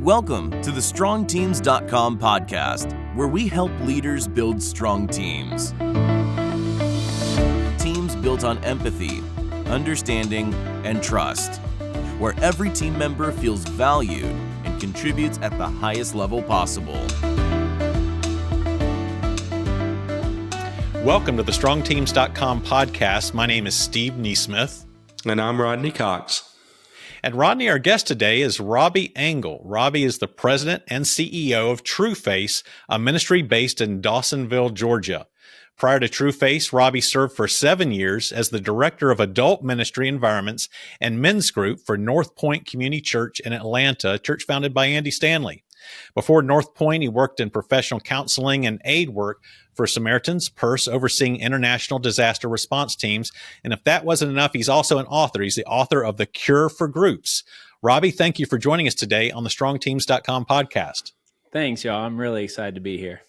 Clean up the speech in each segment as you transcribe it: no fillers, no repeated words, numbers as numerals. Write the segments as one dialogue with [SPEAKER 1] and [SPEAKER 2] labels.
[SPEAKER 1] Welcome to the StrongTeams.com podcast, where we help leaders build strong teams. Teams built on empathy, understanding, and trust, where every team member feels valued and contributes at the highest level possible.
[SPEAKER 2] Welcome to the StrongTeams.com podcast. My name is Steve Neesmith.
[SPEAKER 3] And I'm Rodney Cox.
[SPEAKER 2] And Rodney, our guest today is Robby Angle. Robby is the president and CEO of Trueface, a ministry based in Dawsonville, Georgia. Prior to Trueface, Robby served for 7 years as the director of adult ministry environments and men's group for North Point Community Church in Atlanta, a church founded by Andy Stanley. Before North Point, he worked in professional counseling and aid work for Samaritan's Purse, overseeing international disaster response teams. And if that wasn't enough, he's also an author. He's the author of The Cure for Groups. Robby, thank you for joining us today on the StrongTeams.com podcast.
[SPEAKER 4] Thanks, y'all. I'm really excited to be here.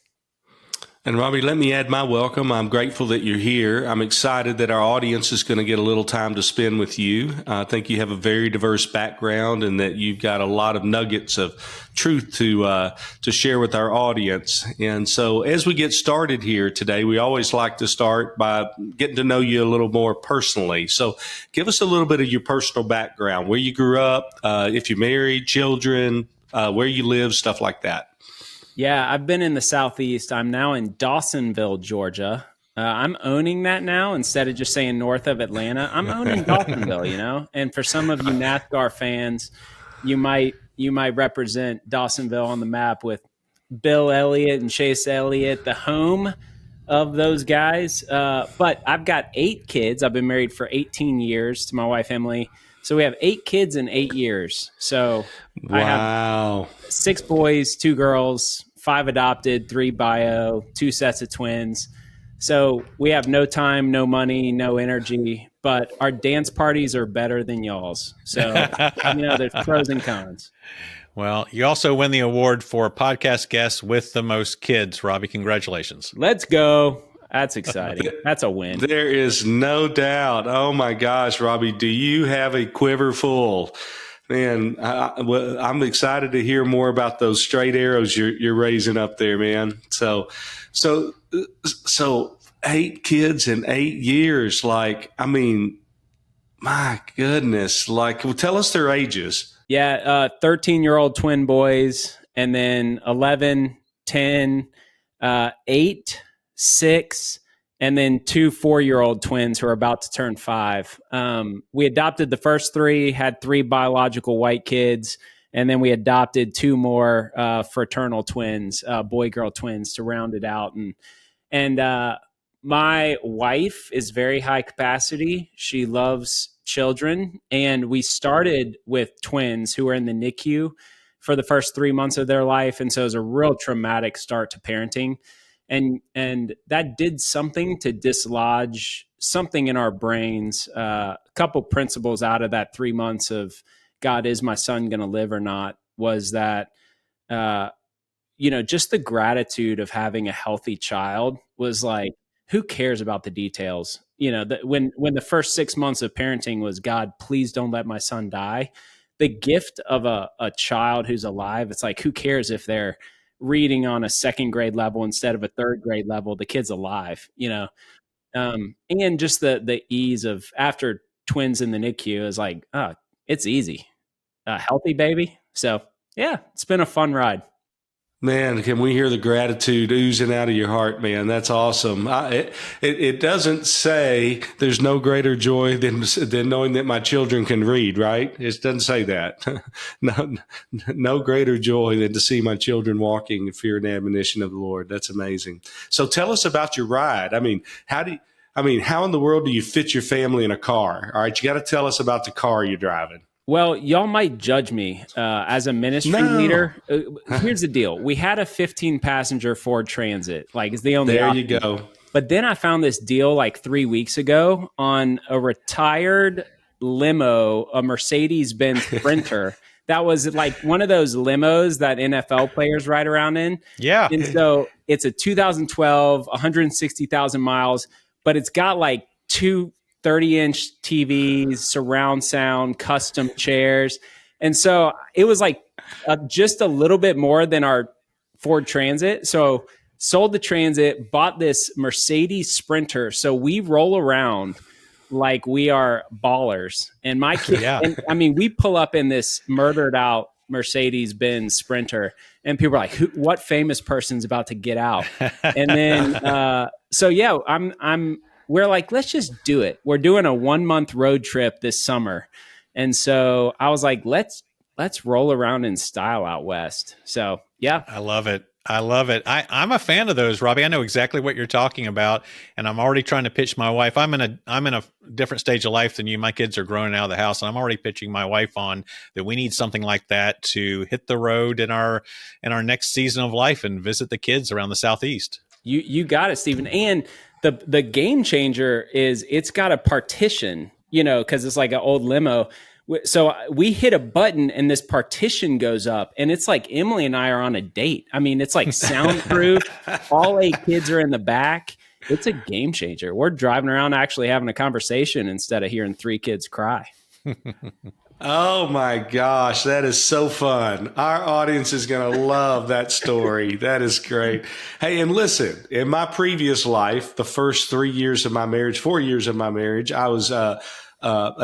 [SPEAKER 3] And Robby, let me add my welcome. I'm grateful that you're here. I'm excited that our audience is going to get a little time to spend with you. I think you have a very diverse background and that you've got a lot of nuggets of truth to share with our audience. And so as we get started here today, we always like to start by getting to know you a little more personally. So give us a little bit of your personal background, where you grew up, if you're married, children, where you live, stuff like that.
[SPEAKER 4] Yeah, I've been in the Southeast. I'm now in Dawsonville, Georgia. I'm owning that now instead of just saying north of Atlanta. I'm owning Dawsonville, you know? And for some of you NASCAR fans, you might represent Dawsonville on the map with Bill Elliott and Chase Elliott, the home of those guys. But I've got 8 kids. I've been married for 18 years to my wife, Emily. So we have 8 kids in 8 years. So
[SPEAKER 3] wow.
[SPEAKER 4] I have 6 boys, 2 girls, 5 adopted, 3 bio, 2 sets of twins. So we have no time, no money, no energy, but our dance parties are better than y'all's. So, there's pros and cons.
[SPEAKER 2] Well, you also win the award for podcast guest with the most kids. Robby, congratulations.
[SPEAKER 4] Let's go. That's exciting. That's a win.
[SPEAKER 3] There is no doubt. Oh my gosh, Robby, do you have a quiver full? Man, I'm excited to hear more about those straight arrows you're raising up there, man. So 8 kids in 8 years. My goodness. Tell us their ages.
[SPEAKER 4] Yeah, 13-year-old twin boys, and then 11, 10, 8, 6, and then 2 4-year-old twins who are about to turn 5. We adopted the first 3, had 3 biological white kids, and then we adopted 2 more fraternal twins, boy-girl twins, to round it out. And my wife is very high capacity. She loves children, and we started with twins who were in the NICU for the first 3 months of their life, and so it was a real traumatic start to parenting. And that did something to dislodge something in our brains, a couple principles out of that 3 months of, God, is my son going to live or not, was that, just the gratitude of having a healthy child was like, who cares about the details? When the first 6 months of parenting was, God, please don't let my son die. The gift of a child who's alive, it's like, who cares if they're reading on a 2nd grade level instead of a 3rd grade level? The kid's alive, and just the ease of, after twins in the NICU, is like, oh, it's easy, a healthy baby. So yeah, it's been a fun ride.
[SPEAKER 3] Man, can we hear the gratitude oozing out of your heart, man? That's awesome. It doesn't say there's no greater joy than knowing that my children can read, right? It doesn't say that. No greater joy than to see my children walking in fear and admonition of the Lord. That's amazing. So tell us about your ride. How in the world do you fit your family in a car? All right, you got to tell us about the car you're driving.
[SPEAKER 4] Well, y'all might judge me as a ministry leader. Here's the deal. We had a 15-passenger Ford Transit. It's the only
[SPEAKER 3] There
[SPEAKER 4] option.
[SPEAKER 3] you go.
[SPEAKER 4] But then I found this deal 3 weeks ago on a retired limo, a Mercedes-Benz Sprinter. That was one of those limos that NFL players ride around in.
[SPEAKER 2] Yeah.
[SPEAKER 4] And so it's a 2012, 160,000 miles, but it's got 2 30-inch TVs, surround sound, custom chairs. And so it was like just a little bit more than our Ford Transit. So sold the Transit, bought this Mercedes Sprinter. So we roll around like we are ballers. And my kid, and, I mean, we pull up in this murdered out Mercedes-Benz Sprinter, and people are like, what famous person's about to get out? And then, so yeah, we're like, let's just do it. We're doing a 1-month road trip this summer. And so I was like, let's roll around in style out west. So yeah.
[SPEAKER 2] I love it. I'm a fan of those, Robby. I know exactly what you're talking about, and I'm already trying to pitch my wife. I'm in a different stage of life than you. My kids are growing out of the house, and I'm already pitching my wife on that we need something like that to hit the road in our next season of life and visit the kids around the Southeast.
[SPEAKER 4] You got it, Stephen. And the game changer is it's got a partition, because it's like an old limo. So we hit a button and this partition goes up, and it's like Emily and I are on a date. I mean, it's like soundproof. All 8 kids are in the back. It's a game changer. We're driving around actually having a conversation instead of hearing 3 kids cry.
[SPEAKER 3] Oh my gosh, that is so fun. Our audience is going to love that story. That is great. Hey, and listen, in my previous life, the first 4 years of my marriage, I was a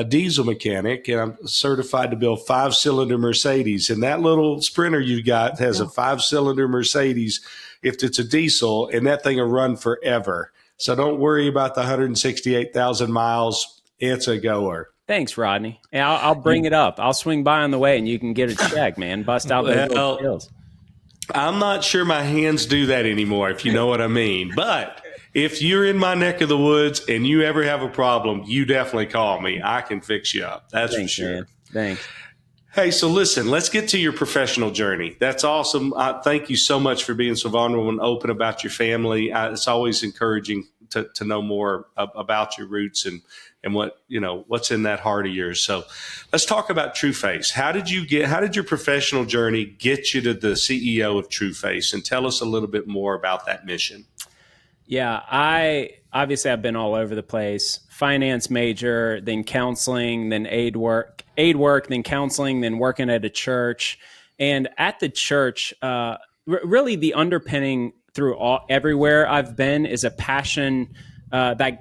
[SPEAKER 3] diesel mechanic, and I'm certified to build 5-cylinder Mercedes. And that little Sprinter you got has a 5-cylinder Mercedes if it's a diesel, and that thing will run forever. So don't worry about the 168,000 miles. It's a goer.
[SPEAKER 4] Thanks, Rodney. And I'll bring it up. I'll swing by on the way, and you can get a check, man. Bust out those little skills.
[SPEAKER 3] I'm not sure my hands do that anymore, if you know what I mean. But if you're in my neck of the woods and you ever have a problem, you definitely call me. I can fix you up. Thanks, for sure. Man.
[SPEAKER 4] Thanks.
[SPEAKER 3] Hey, so listen, let's get to your professional journey. That's awesome. Thank you so much for being so vulnerable and open about your family. It's always encouraging to know more about your roots and what's in that heart of yours. So let's talk about Trueface. How did your professional journey get you to the CEO of Trueface? And tell us a little bit more about that mission.
[SPEAKER 4] Yeah, I've been all over the place. Finance major, then counseling, then aid work, then counseling, then working at a church. And at the church, really the underpinning through everywhere I've been is a passion that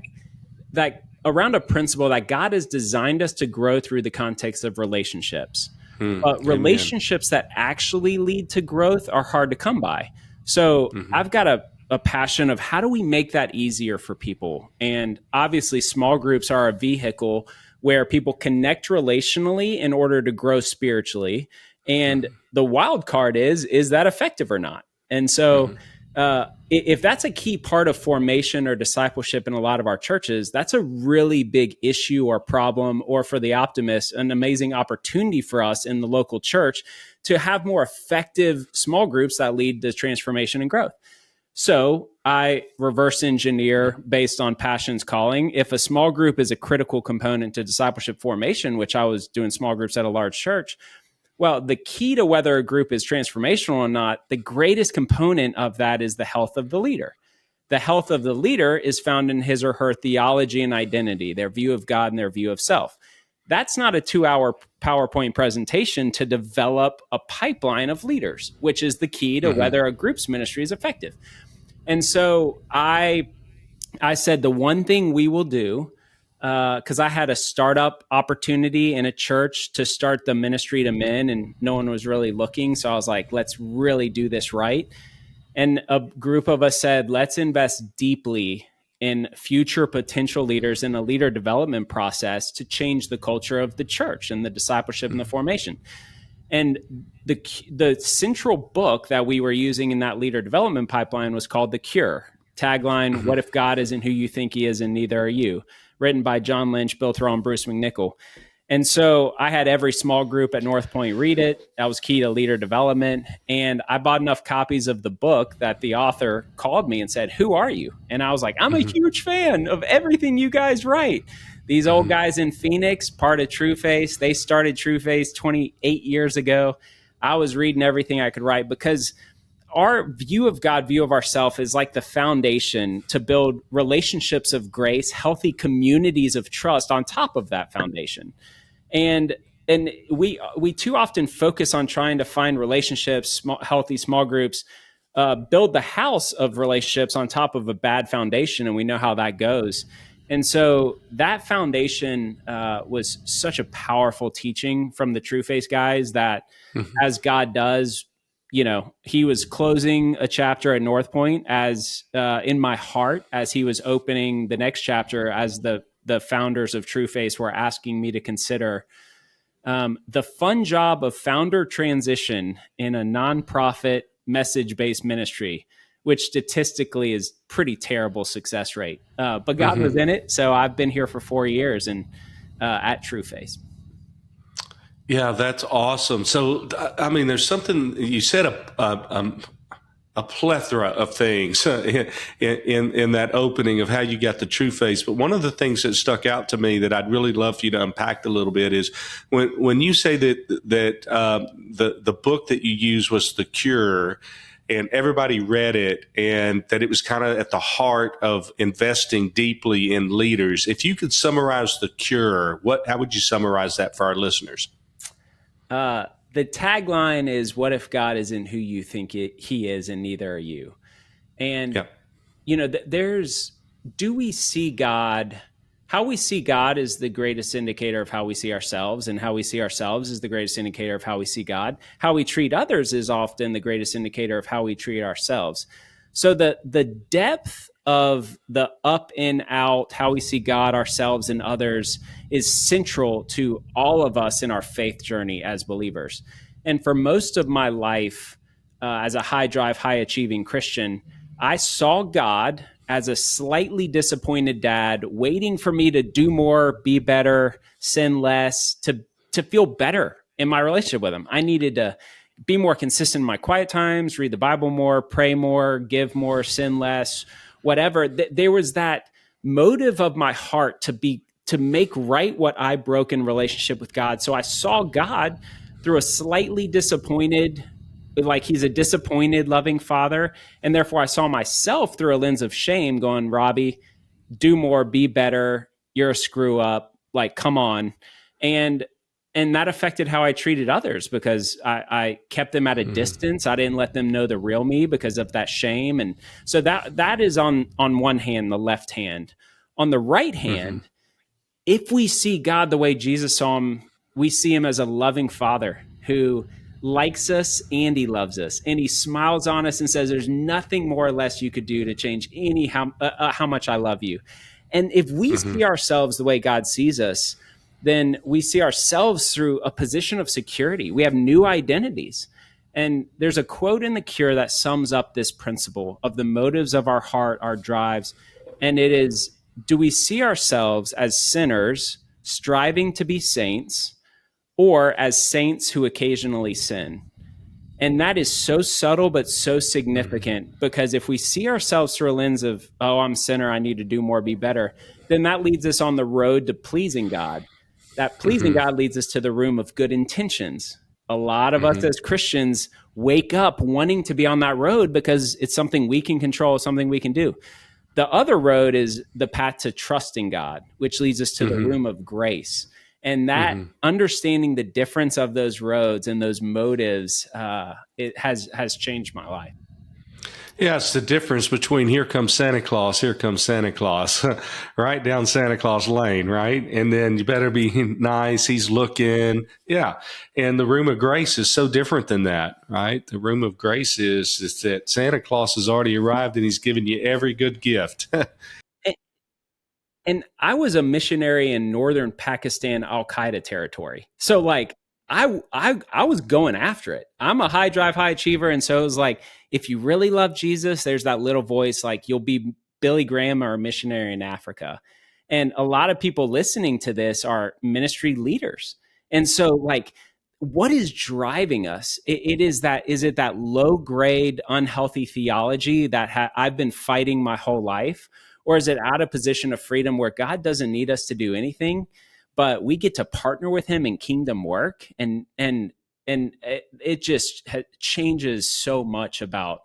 [SPEAKER 4] around a principle that God has designed us to grow through the context of relationships. But relationships that actually lead to growth are hard to come by. So I've got a passion of how do we make that easier for people? And obviously small groups are a vehicle where people connect relationally in order to grow spiritually. And the wild card is that effective or not? And so if that's a key part of formation or discipleship in a lot of our churches, that's a really big issue or problem, or for the optimist, an amazing opportunity for us in the local church to have more effective small groups that lead to transformation and growth. So I reverse engineer based on passion's calling. If a small group is a critical component to discipleship formation, which I was doing small groups at a large church, well, the key to whether a group is transformational or not, the greatest component of that is the health of the leader. The health of the leader is found in his or her theology and identity, their view of God and their view of self. That's not a 2-hour PowerPoint presentation to develop a pipeline of leaders, which is the key to whether a group's ministry is effective. And so I said the one thing we will do, because I had a startup opportunity in a church to start the ministry to men, and no one was really looking. So I was like, let's really do this right. And a group of us said, let's invest deeply in future potential leaders in a leader development process to change the culture of the church and the discipleship and the formation. And the central book that we were using in that leader development pipeline was called The Cure. Tagline, What if God isn't who you think he is and neither are you? Written by John Lynch, Bill Thrall, and Bruce McNichol. And so I had every small group at North Point read it. That was key to leader development. And I bought enough copies of the book that the author called me and said, "Who are you?" And I was like, "I'm a huge fan of everything you guys write." These old guys in Phoenix, part of Trueface, they started Trueface 28 years ago. I was reading everything I could write because our view of God, view of ourselves is like the foundation to build relationships of grace, healthy communities of trust on top of that foundation. And and we too often focus on trying to find relationships, healthy small groups, build the house of relationships on top of a bad foundation, and we know how that goes. And so that foundation was such a powerful teaching from the Trueface guys that, as God does, he was closing a chapter at North Point as in my heart as he was opening the next chapter, as the founders of Trueface were asking me to consider the fun job of founder transition in a nonprofit message-based ministry, which statistically is pretty terrible success rate. But God was in it. So I've been here for 4 years and at Trueface.
[SPEAKER 3] Yeah, that's awesome. So, I mean, there's something you said, a plethora of things in that opening of how you got the Trueface. But one of the things that stuck out to me that I'd really love for you to unpack a little bit is when you say that the book that you used was The Cure, and everybody read it, and that it was kind of at the heart of investing deeply in leaders. If you could summarize The Cure, how would you summarize that for our listeners?
[SPEAKER 4] The tagline is, "What if God isn't who you think he is, and neither are you?" And, do we see God? How we see God is the greatest indicator of how we see ourselves, and how we see ourselves is the greatest indicator of how we see God. How we treat others is often the greatest indicator of how we treat ourselves. So the depth of the up and out, how we see God, ourselves, and others is central to all of us in our faith journey as believers. And for most of my life, as a high drive, high achieving Christian, I saw God as a slightly disappointed dad waiting for me to do more, be better, sin less, to feel better in my relationship with him. I needed to be more consistent in my quiet times, read the Bible more, pray more, give more, sin less, whatever. There was that motive of my heart to make right what I broke in relationship with God. So I saw God through a slightly disappointed, like he's a disappointed, loving father. And therefore I saw myself through a lens of shame going, Robby, do more, be better. You're a screw up. Like, come on. And that affected how I treated others, because I kept them at a distance. I didn't let them know the real me because of that shame. And so that is on one hand, the left hand. On the right hand, if we see God the way Jesus saw him, we see him as a loving father who likes us and he loves us, and he smiles on us and says, there's nothing more or less you could do to change how much I love you. And if we see ourselves the way God sees us, then we see ourselves through a position of security. We have new identities. And there's a quote in The Cure that sums up this principle of the motives of our heart, our drives. And it is, do we see ourselves as sinners striving to be saints, or as saints who occasionally sin? And that is so subtle, but so significant, because if we see ourselves through a lens of, oh, I'm a sinner, I need to do more, be better, then that leads us on the road to pleasing God. That pleasing God leads us to the room of good intentions. A lot of us as Christians wake up wanting to be on that road because it's something we can control, something we can do. The other road is the path to trusting God, which leads us to the room of grace. And that understanding the difference of those roads and those motives, it has changed my life.
[SPEAKER 3] Yeah, it's the difference between here comes Santa Claus, right down Santa Claus Lane, right? And then you better be nice, he's looking. Yeah. And the room of grace is so different than that, right? The room of grace is that Santa Claus has already arrived and he's given you every good gift.
[SPEAKER 4] And I was a missionary in northern Pakistan, Al-Qaeda territory. So like I was going after it. I'm a high drive, high achiever. And so it was like, if you really love Jesus, there's that little voice like, you'll be Billy Graham or a missionary in Africa. And a lot of people listening to this are ministry leaders. And so like, what is driving us? Is it that low grade, unhealthy theology that I've been fighting my whole life? Or is it out of position of freedom where God doesn't need us to do anything, but we get to partner with him in kingdom work? And it just changes so much about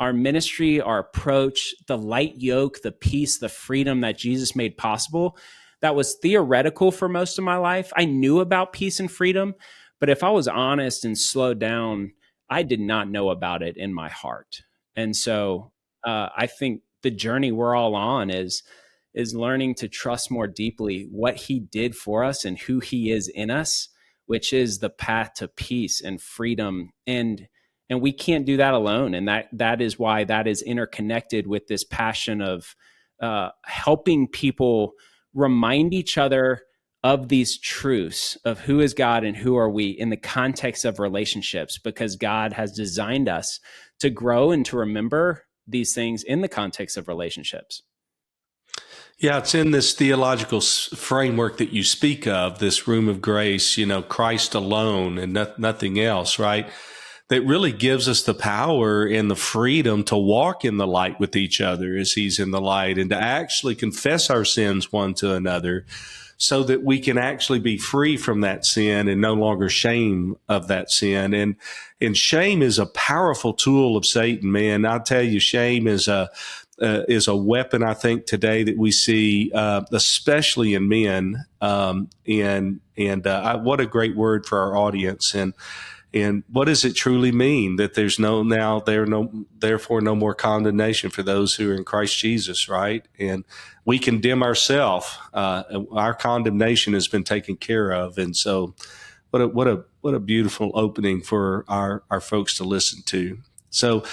[SPEAKER 4] our ministry, our approach, the light yoke, the peace, the freedom that Jesus made possible, that was theoretical for most of my life. I knew about peace and freedom, but if I was honest and slowed down, I did not know about it in my heart. And so I think the journey we're all on is learning to trust more deeply what he did for us and who he is in us, which is the path to peace and freedom. And we can't do that alone. And that is why that is interconnected with this passion of helping people remind each other of these truths of who is God and who are we in the context of relationships, because God has designed us to grow and to remember these things in the context of relationships.
[SPEAKER 3] Yeah, it's in this theological framework that you speak of, this room of grace, Christ alone and nothing else, right? That really gives us the power and the freedom to walk in the light with each other as he's in the light, and to actually confess our sins one to another, so that we can actually be free from that sin and no longer shame of that sin. And shame is a powerful tool of Satan, man. I'll tell you, shame is a weapon, I think, today that we see, especially in men. What a great word for our audience. And what does it truly mean that therefore no more condemnation for those who are in Christ Jesus, right? And we condemn ourselves. Our condemnation has been taken care of. And so what a beautiful opening for our folks to listen to. So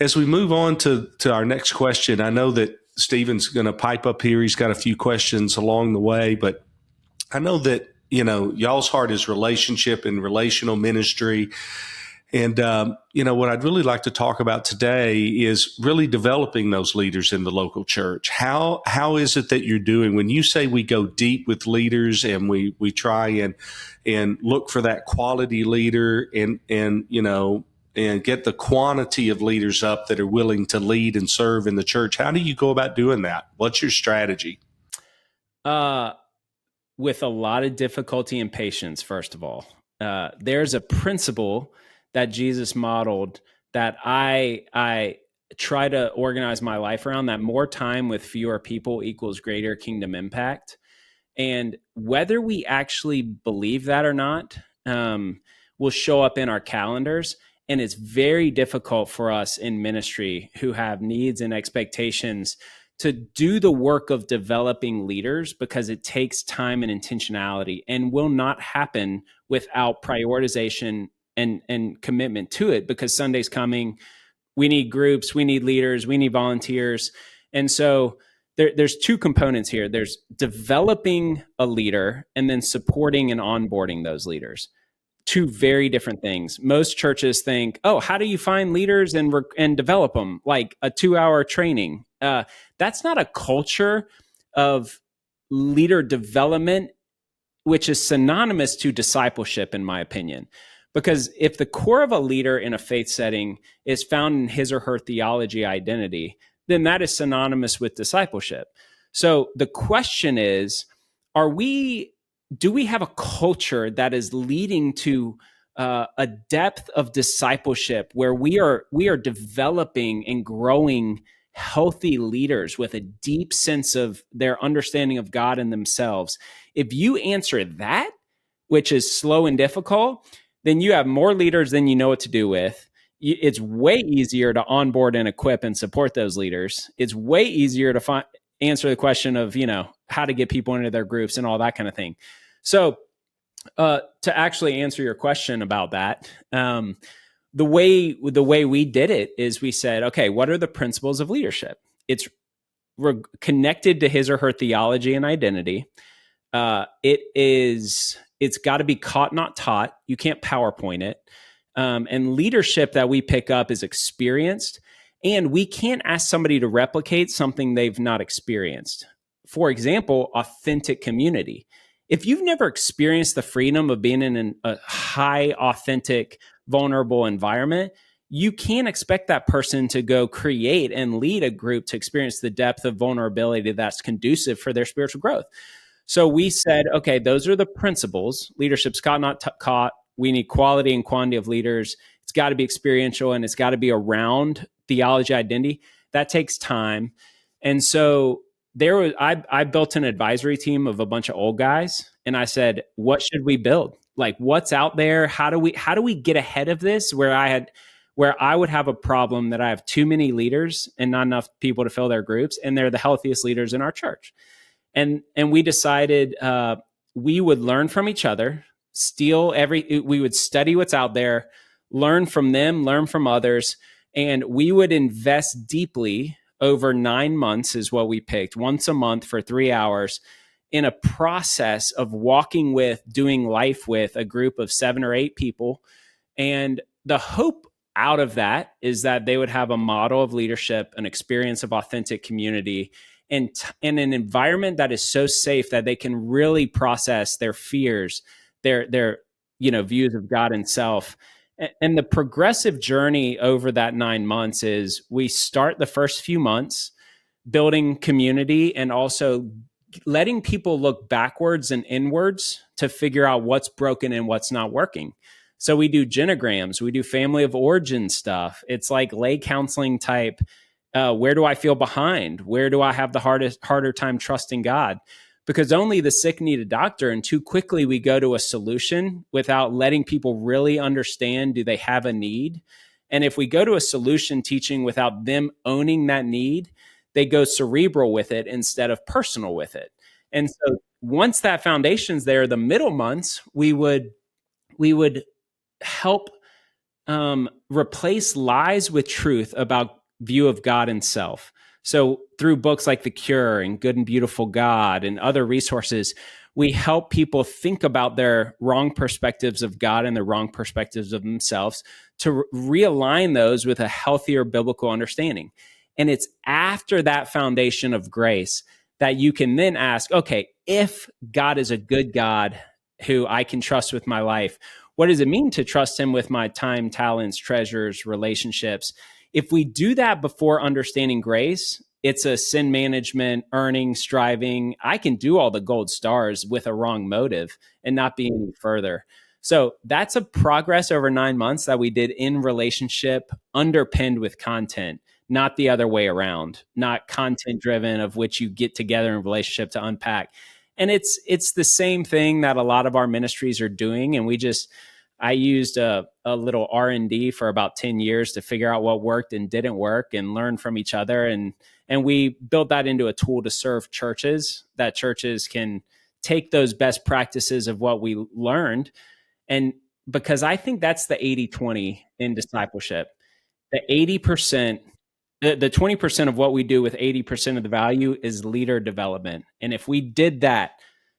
[SPEAKER 3] as we move on to our next question, I know that Stephen's going to pipe up here. He's got a few questions along the way, but I know that, y'all's heart is relationship and relational ministry. And, what I'd really like to talk about today is really developing those leaders in the local church. How is it that you're doing when you say we go deep with leaders and we try and look for that quality leader and get the quantity of leaders up that are willing to lead and serve in the church? How do you go about doing that? What's your strategy?
[SPEAKER 4] With a lot of difficulty and patience, first of all. There's a principle that Jesus modeled that I try to organize my life around, that more time with fewer people equals greater kingdom impact. And whether we actually believe that or not will show up in our calendars. And it's very difficult for us in ministry who have needs and expectations to do the work of developing leaders, because it takes time and intentionality and will not happen without prioritization and commitment to it, because Sunday's coming. We need groups, we need leaders, we need volunteers. And so there's two components here. There's developing a leader and then supporting and onboarding those leaders. Two very different things. Most churches think, oh, how do you find leaders and develop them? Like a 2-hour training. That's not a culture of leader development, which is synonymous to discipleship, in my opinion. Because if the core of a leader in a faith setting is found in his or her theology identity, then that is synonymous with discipleship. So the question is, do we have a culture that is leading to a depth of discipleship where we are developing and growing healthy leaders with a deep sense of their understanding of God and themselves? If you answer that, which is slow and difficult, then you have more leaders than you know what to do with. It's way easier to onboard and equip and support those leaders. It's way easier to answer the question of, how to get people into their groups and all that kind of thing. So to actually answer your question about that, the way we did it is we said, okay, what are the principles of leadership? It's connected to his or her theology and identity. It's got to be caught, not taught. You can't PowerPoint it. And leadership that we pick up is experienced, and we can't ask somebody to replicate something they've not experienced. For example, authentic community. If you've never experienced the freedom of being in a high, authentic, vulnerable environment, you can't expect that person to go create and lead a group to experience the depth of vulnerability that's conducive for their spiritual growth. So we said, okay, those are the principles. Leadership's caught, not caught. We need quality and quantity of leaders. It's got to be experiential, and it's got to be around theology identity. That takes time. And so I built an advisory team of a bunch of old guys, and I said, what should we build? Like, what's out there? How do we get ahead of this? Where I would have a problem that I have too many leaders and not enough people to fill their groups, and they're the healthiest leaders in our church. And we decided we would learn from each other, we would study what's out there, learn from them, learn from others, and we would invest deeply over 9 months is what we picked, once a month for 3 hours, in a process of walking with, doing life with a group of 7 or 8 people. And the hope out of that is that they would have a model of leadership, an experience of authentic community, and an environment that is so safe that they can really process their fears, their views of God and self. And the progressive journey over that 9 months is we start the first few months building community and also letting people look backwards and inwards to figure out what's broken and what's not working. So we do genograms, we do family of origin stuff. It's like lay counseling type. Where do I feel behind? Where do I have the harder time trusting God? Because only the sick need a doctor, and too quickly we go to a solution without letting people really understand, do they have a need? And if we go to a solution teaching without them owning that need, they go cerebral with it instead of personal with it. And so once that foundation's there, the middle months, we would help replace lies with truth about view of God and self. So through books like The Cure and Good and Beautiful God and other resources, we help people think about their wrong perspectives of God and their wrong perspectives of themselves to realign those with a healthier biblical understanding. And it's after that foundation of grace that you can then ask, okay, if God is a good God who I can trust with my life, what does it mean to trust him with my time, talents, treasures, relationships? If we do that before understanding grace, it's a sin management, earning, striving. I can do all the gold stars with a wrong motive and not be any further. So that's a progress over 9 months that we did in relationship, underpinned with content, not the other way around, not content driven, of which you get together in relationship to unpack. And it's the same thing that a lot of our ministries are doing. And I used a little R&D for about 10 years to figure out what worked and didn't work and learn from each other. And we built that into a tool to serve churches, that churches can take those best practices of what we learned. And because I think that's the 80-20 in discipleship, the 80%, the 20% of what we do with 80% of the value is leader development. And if we did that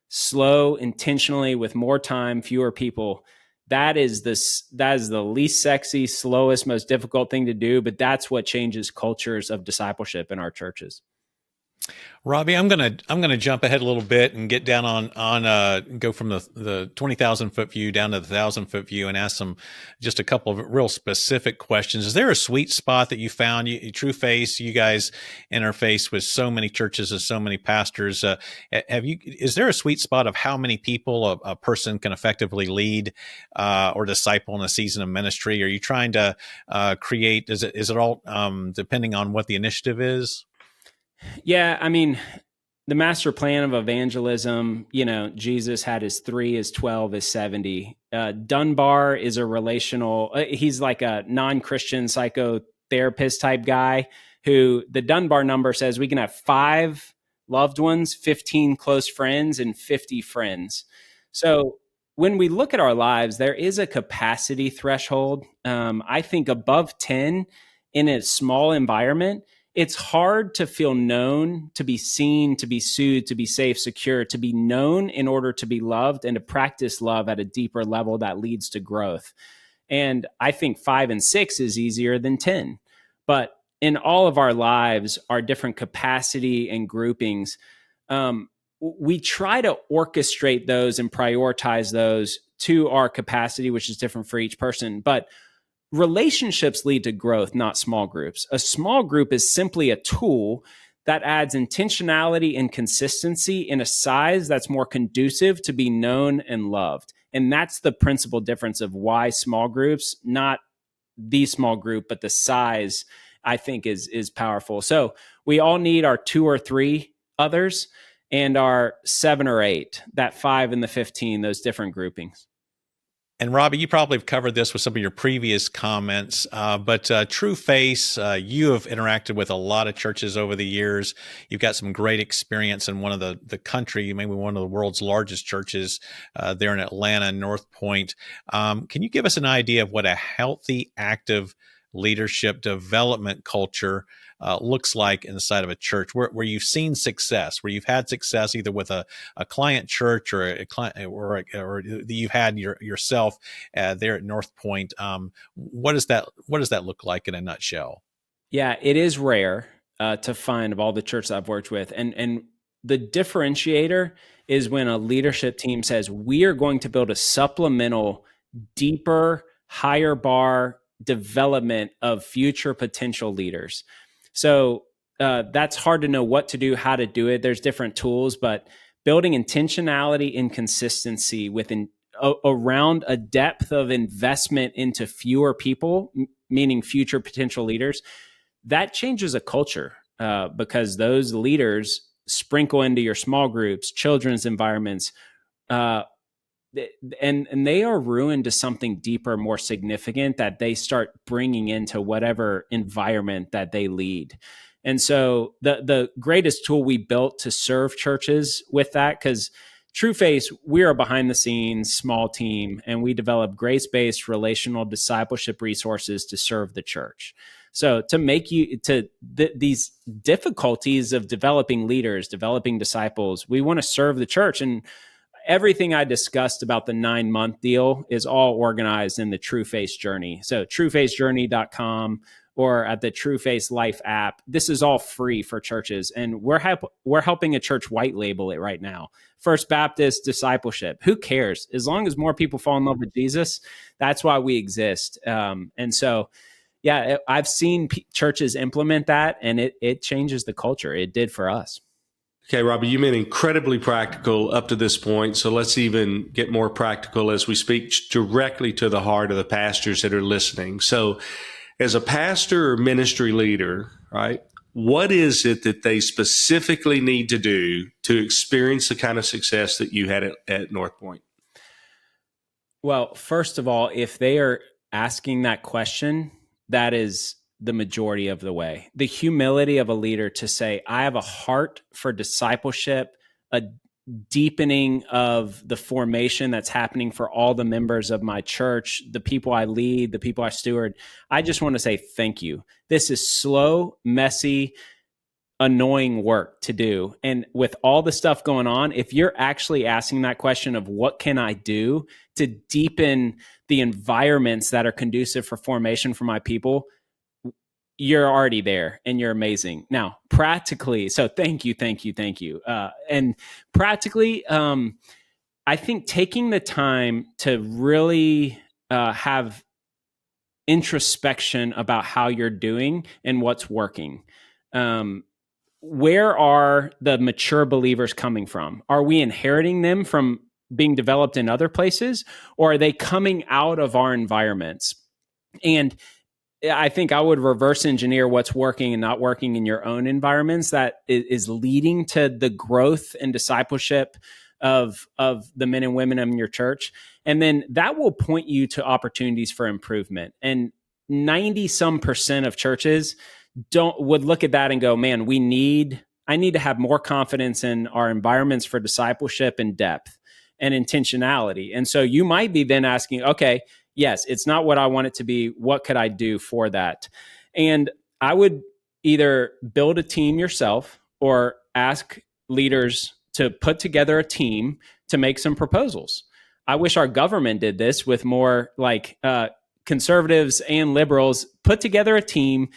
[SPEAKER 4] slow, intentionally, with more time, fewer people, that is the least sexy, slowest, most difficult thing to do, but that's what changes cultures of discipleship in our churches.
[SPEAKER 2] Robby, I'm gonna jump ahead a little bit and get down on go from the 20,000 foot view down to the 1,000 foot view and ask just a couple of real specific questions. Is there a sweet spot that you found? Trueface, you guys interface with so many churches and so many pastors. Is there a sweet spot of how many people a person can effectively lead or disciple in a season of ministry? Are you trying to create? Is it all depending on what the initiative is?
[SPEAKER 4] Yeah, I mean, the master plan of evangelism, Jesus had his 3, his 12, his 70. Dunbar is a relational, he's like a non-Christian psychotherapist type guy who the Dunbar number says we can have 5 loved ones, 15 close friends, and 50 friends. So when we look at our lives, there is a capacity threshold. I think above 10 in a small environment, it's hard to feel known, to be seen, to be soothed, to be safe, secure, to be known in order to be loved and to practice love at a deeper level that leads to growth. And I think 5 and 6 is easier than 10. But in all of our lives, our different capacity and groupings, we try to orchestrate those and prioritize those to our capacity, which is different for each person. But relationships lead to growth, not small groups. A small group is simply a tool that adds intentionality and consistency in a size that's more conducive to be known and loved. And that's the principal difference of why small groups, not the small group, but the size, I think is powerful. So we all need our 2 or 3 others, and our 7 or 8, that 5 and the 15, those different groupings.
[SPEAKER 2] And Robby, you probably have covered this with some of your previous comments, but Trueface, you have interacted with a lot of churches over the years. You've got some great experience in one of the country, maybe one of the world's largest churches there in Atlanta, North Point. Can you give us an idea of what a healthy, active leadership development culture looks like inside of a church where you've seen success, where you've had success either with a client church or a client or you've had yourself there at North Point. What does that look like in a nutshell?
[SPEAKER 4] Yeah, it is rare to find of all the churches I've worked with. And the differentiator is when a leadership team says, we are going to build a supplemental, deeper, higher bar development of future potential leaders. So that's hard to know what to do, how to do it. There's different tools, but building intentionality and consistency around a depth of investment into fewer people, meaning future potential leaders, that changes a culture because those leaders sprinkle into your small groups, children's environments, and they are ruined to something deeper, more significant that they start bringing into whatever environment that they lead. And so the greatest tool we built to serve churches with that, because Trueface, we are a behind the scenes small team, and we develop grace-based relational discipleship resources to serve the church. So to make these difficulties of developing leaders, developing disciples, we want to serve the church. And everything I discussed about the 9-month deal is all organized in the Trueface journey. So truefacejourney.com or at the Trueface Life app. This is all free for churches. And we're helping a church white label it right now. First Baptist discipleship. Who cares? As long as more people fall in love with Jesus, that's why we exist. And so, yeah, I've seen churches implement that, and it changes the culture. It did for us.
[SPEAKER 3] Okay, Robby, you've been incredibly practical up to this point. So let's even get more practical as we speak directly to the heart of the pastors that are listening. So as a pastor or ministry leader, right, what is it that they specifically need to do to experience the kind of success that you had at North Point?
[SPEAKER 4] Well, first of all, if they are asking that question, that is the majority of the way. The humility of a leader to say, I have a heart for discipleship, a deepening of the formation that's happening for all the members of my church, the people I lead, the people I steward. I just want to say thank you. This is slow, messy, annoying work to do. And with all the stuff going on, if you're actually asking that question of what can I do to deepen the environments that are conducive for formation for my people, you're already there and you're amazing. Now, practically, so thank you. And practically, I think taking the time to really have introspection about how you're doing and what's working. Where are the mature believers coming from? Are we inheriting them from being developed in other places, or are they coming out of our environments? And I think I would reverse engineer what's working and not working in your own environments that is leading to the growth and discipleship of the men and women in your church. And then that will point you to opportunities for improvement. And 90% of churches would look at that and go, man, I need to have more confidence in our environments for discipleship and depth and intentionality. And so you might be then asking, okay, yes, it's not what I want it to be. What could I do for that? And I would either build a team yourself or ask leaders to put together a team to make some proposals. I wish our government did this with more like conservatives and liberals. Put together a team,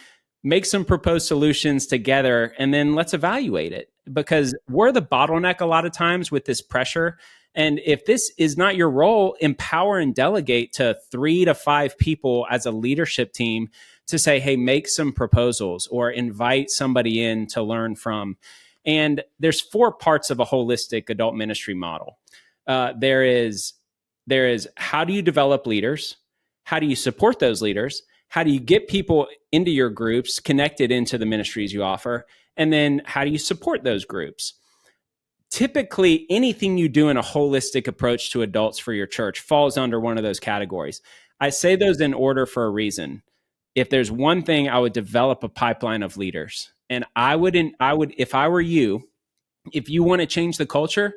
[SPEAKER 4] make some proposed solutions together, and then let's evaluate it. Because we're the bottleneck a lot of times with this pressure. And if this is not your role, empower and delegate to 3 to 5 people as a leadership team to say, hey, make some proposals or invite somebody in to learn from. And there's 4 parts of a holistic adult ministry model. There is how do you develop leaders? How do you support those leaders? How do you get people into your groups, connected into the ministries you offer? And then how do you support those groups? Typically, anything you do in a holistic approach to adults for your church falls under one of those categories. I say those in order for a reason. If there's one thing, I would develop a pipeline of leaders. And I would, if I were you, if you want to change the culture,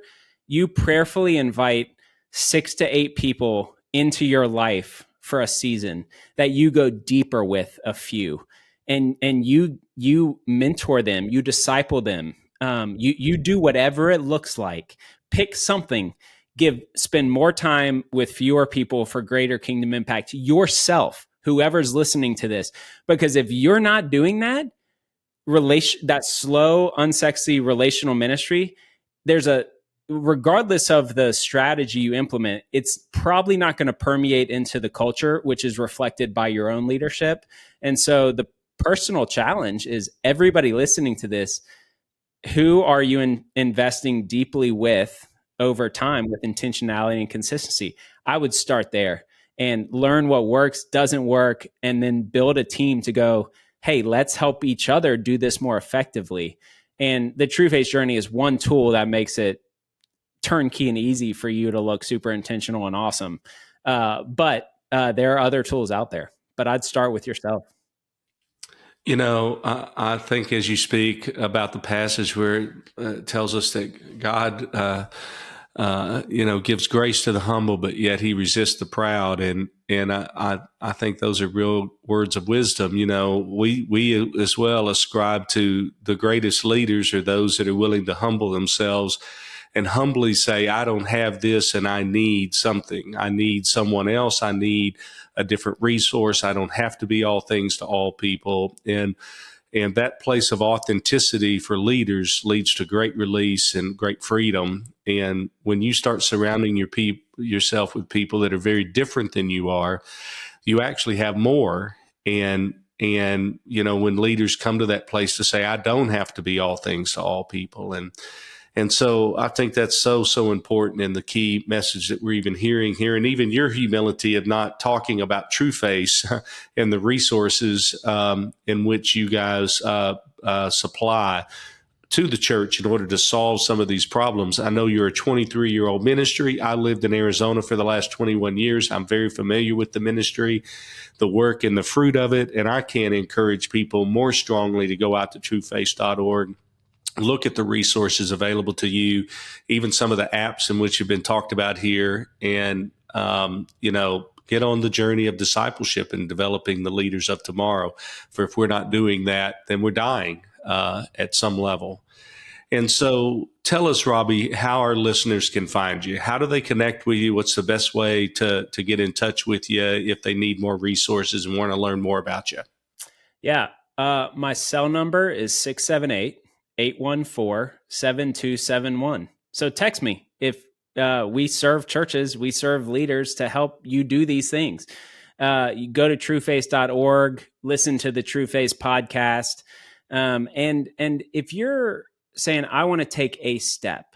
[SPEAKER 4] you prayerfully invite 6 to 8 people into your life for a season that you go deeper with a few, and you mentor them, you disciple them, you do whatever it looks like. Pick something, spend more time with fewer people for greater kingdom impact yourself, whoever's listening to this. Because if you're not doing that, that slow, unsexy relational ministry, regardless of the strategy you implement, it's probably not going to permeate into the culture, which is reflected by your own leadership. And so the personal challenge is, everybody listening to this, who are you investing deeply with over time with intentionality and consistency? I would start there and learn what works, doesn't work, and then build a team to go, hey, let's help each other do this more effectively. And the Trueface journey is one tool that makes it turnkey and easy for you to look super intentional and awesome. But there are other tools out there, but I'd start with yourself.
[SPEAKER 3] I think as you speak about the passage where it tells us that God, gives grace to the humble, but yet he resists the proud. And I think those are real words of wisdom. We as well ascribe to the greatest leaders are those that are willing to humble themselves and humbly say, I don't have this and I need something. I need someone else. I need a different resource. I don't have to be all things to all people. And that place of authenticity for leaders leads to great release and great freedom. And when you start surrounding yourself with people that are very different than you are, you actually have more. And when leaders come to that place to say, I don't have to be all things to all people. And so I think that's so important, and the key message that we're even hearing here, and even your humility of not talking about Trueface and the resources in which you guys supply to the church in order to solve some of these problems. I know you're a 23-year-old ministry. I lived in Arizona for the last 21 years. I'm very familiar with the ministry, the work and the fruit of it, and I can't encourage people more strongly to go out to trueface.org. Look at the resources available to you, even some of the apps in which have been talked about here, and, get on the journey of discipleship and developing the leaders of tomorrow. For if we're not doing that, then we're dying at some level. And so tell us, Robby, how our listeners can find you. How do they connect with you? What's the best way to get in touch with you if they need more resources and want to learn more about you?
[SPEAKER 4] Yeah. My cell number is 678-814-7271. So text me. If we serve churches, we serve leaders to help you do these things. You go to trueface.org, listen to the Trueface podcast. And if you're saying, I want to take a step,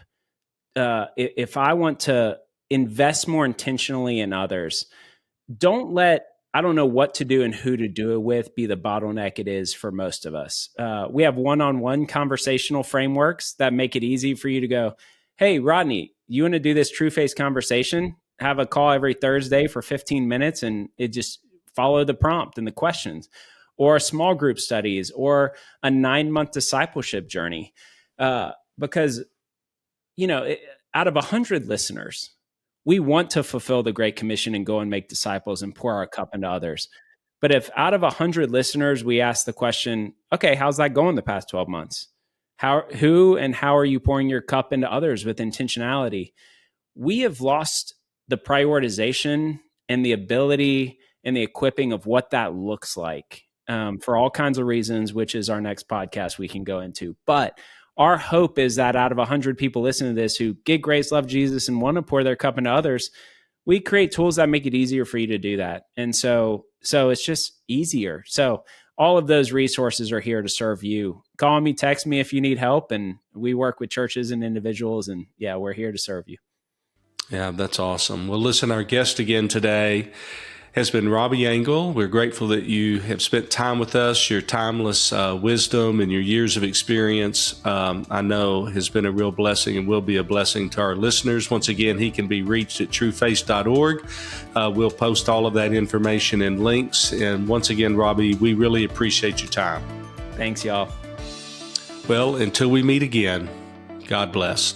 [SPEAKER 4] if I want to invest more intentionally in others, don't let, I don't know what to do and who to do it with, be the bottleneck it is for most of us. We have one-on-one conversational frameworks that make it easy for you to go, hey, Rodney, you want to do this Trueface conversation? Have a call every Thursday for 15 minutes and it just follow the prompt and the questions, or small group studies, or a 9-month discipleship journey. Because, out of 100 listeners, we want to fulfill the Great Commission and go and make disciples and pour our cup into others. But if out of 100 listeners, we ask the question, okay, how's that going the past 12 months? Who and how are you pouring your cup into others with intentionality? We have lost the prioritization and the ability and the equipping of what that looks like for all kinds of reasons, which is our next podcast we can go into. But our hope is that out of 100 people listening to this who get grace, love Jesus, and want to pour their cup into others, we create tools that make it easier for you to do that. And so it's just easier. So all of those resources are here to serve you. Call me, text me if you need help. And we work with churches and individuals. And yeah, we're here to serve you.
[SPEAKER 3] Yeah, that's awesome. Well, listen, our guest again today has been Robby Angle. We're grateful that you have spent time with us. Your timeless wisdom and your years of experience, I know, has been a real blessing and will be a blessing to our listeners. Once again, he can be reached at trueface.org. We'll post all of that information and links. And once again, Robby, we really appreciate your time.
[SPEAKER 4] Thanks, y'all.
[SPEAKER 3] Well, until we meet again, God bless.